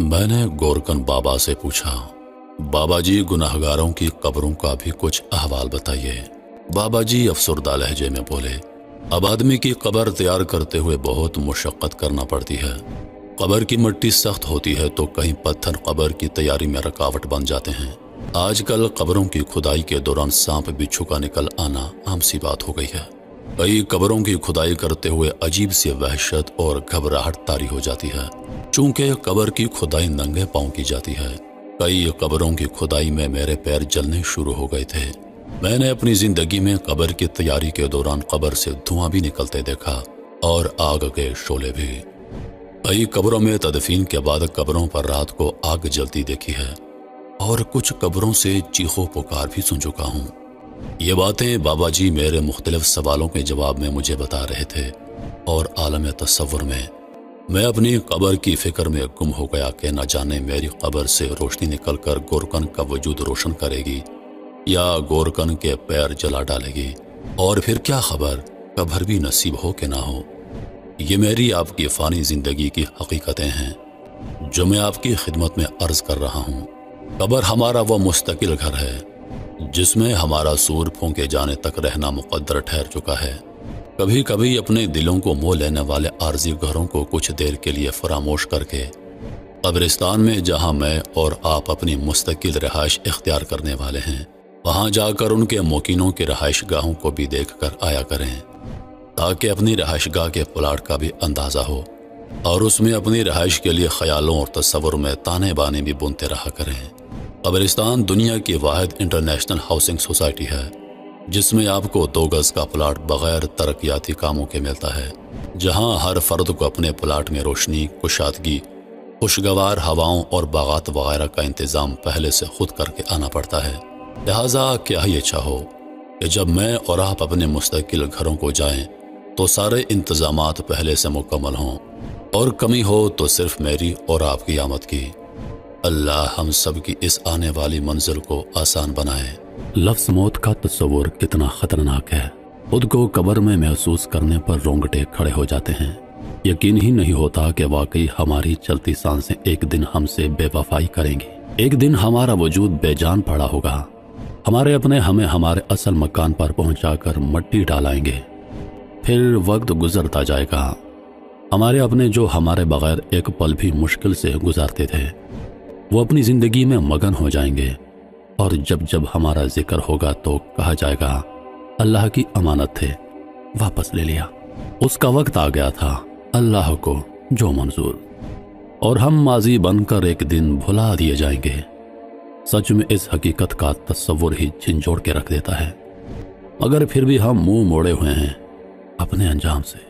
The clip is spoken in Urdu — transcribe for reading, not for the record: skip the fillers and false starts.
میں نے گورکن بابا سے پوچھا، بابا جی گناہگاروں کی قبروں کا بھی کچھ احوال بتائیے۔ بابا جی افسردہ لہجے میں بولے، اب آدمی کی قبر تیار کرتے ہوئے بہت مشقت کرنا پڑتی ہے۔ قبر کی مٹی سخت ہوتی ہے تو کہیں پتھر قبر کی تیاری میں رکاوٹ بن جاتے ہیں۔ آج کل قبروں کی کھدائی کے دوران سانپ بچھو کا نکل آنا عام سی بات ہو گئی ہے۔ کئی قبروں کی کھدائی کرتے ہوئے عجیب سی وحشت اور گھبراہٹ طاری ہو جاتی ہے، چونکہ قبر کی کھدائی ننگے پاؤں کی جاتی ہے۔ کئی قبروں کی کھدائی میں میرے پیر جلنے شروع ہو گئے تھے۔ میں نے اپنی زندگی میں قبر کی تیاری کے دوران قبر سے دھواں بھی نکلتے دیکھا اور آگ کے شعلے بھی۔ کئی قبروں میں تدفین کے بعد قبروں پر رات کو آگ جلتی دیکھی ہے، اور کچھ قبروں سے چیخو پکار بھی سن چکا ہوں۔ یہ باتیں بابا جی میرے مختلف سوالوں کے جواب میں مجھے بتا رہے تھے، اور عالم تصور میں اپنی قبر کی فکر میں گم ہو گیا کہ نہ جانے میری قبر سے روشنی نکل کر گورکن کا وجود روشن کرے گی یا گورکن کے پیر جلا ڈالے گی، اور پھر کیا خبر قبر بھی نصیب ہو کہ نہ ہو۔ یہ میری آپ کی فانی زندگی کی حقیقتیں ہیں جو میں آپ کی خدمت میں عرض کر رہا ہوں۔ قبر ہمارا وہ مستقل گھر ہے جس میں ہمارا سور پھونکے جانے تک رہنا مقدر ٹھہر چکا ہے۔ کبھی کبھی اپنے دلوں کو موہ لینے والے عارضی گھروں کو کچھ دیر کے لیے فراموش کر کے قبرستان میں جہاں میں اور آپ اپنی مستقل رہائش اختیار کرنے والے ہیں، وہاں جا کر ان کے موکینوں کی رہائش گاہوں کو بھی دیکھ کر آیا کریں، تاکہ اپنی رہائش گاہ کے پلاٹ کا بھی اندازہ ہو، اور اس میں اپنی رہائش کے لیے خیالوں اور تصور میں تانے بانے بھی بنتے رہا کریں۔ قبرستان دنیا کی واحد انٹرنیشنل ہاؤسنگ سوسائٹی ہے جس میں آپ کو 2 گز کا پلاٹ بغیر ترقیاتی کاموں کے ملتا ہے، جہاں ہر فرد کو اپنے پلاٹ میں روشنی، کشادگی، خوشگوار ہواؤں اور باغات وغیرہ کا انتظام پہلے سے خود کر کے آنا پڑتا ہے۔ لہٰذا کیا ہی اچھا ہو کہ جب میں اور آپ اپنے مستقل گھروں کو جائیں تو سارے انتظامات پہلے سے مکمل ہوں، اور کمی ہو تو صرف میری اور آپ کی آمد کی۔ اللہ ہم سب کی اس آنے والی منزل کو آسان بنائے۔ لفظ موت کا تصور کتنا خطرناک ہے، خود کو قبر میں محسوس کرنے پر رونگٹے کھڑے ہو جاتے ہیں۔ یقین ہی نہیں ہوتا کہ واقعی ہماری چلتی سانسیں ایک دن ہم سے بے وفائی کریں گی۔ ایک دن ہمارا وجود بے جان پڑا ہوگا، ہمارے اپنے ہمیں ہمارے اصل مکان پر پہنچا کر مٹی ڈالائیں گے۔ پھر وقت گزرتا جائے گا، ہمارے اپنے جو ہمارے بغیر ایک پل بھی مشکل سے گزارتے تھے وہ اپنی زندگی میں مگن ہو جائیں گے، اور جب جب ہمارا ذکر ہوگا تو کہا جائے گا اللہ کی امانت تھے، واپس لے لیا، اس کا وقت آ گیا تھا، اللہ کو جو منظور، اور ہم ماضی بن کر ایک دن بھلا دیے جائیں گے۔ سچ میں اس حقیقت کا تصور ہی جھنجھوڑ کے رکھ دیتا ہے، مگر پھر بھی ہم منہ موڑے ہوئے ہیں اپنے انجام سے۔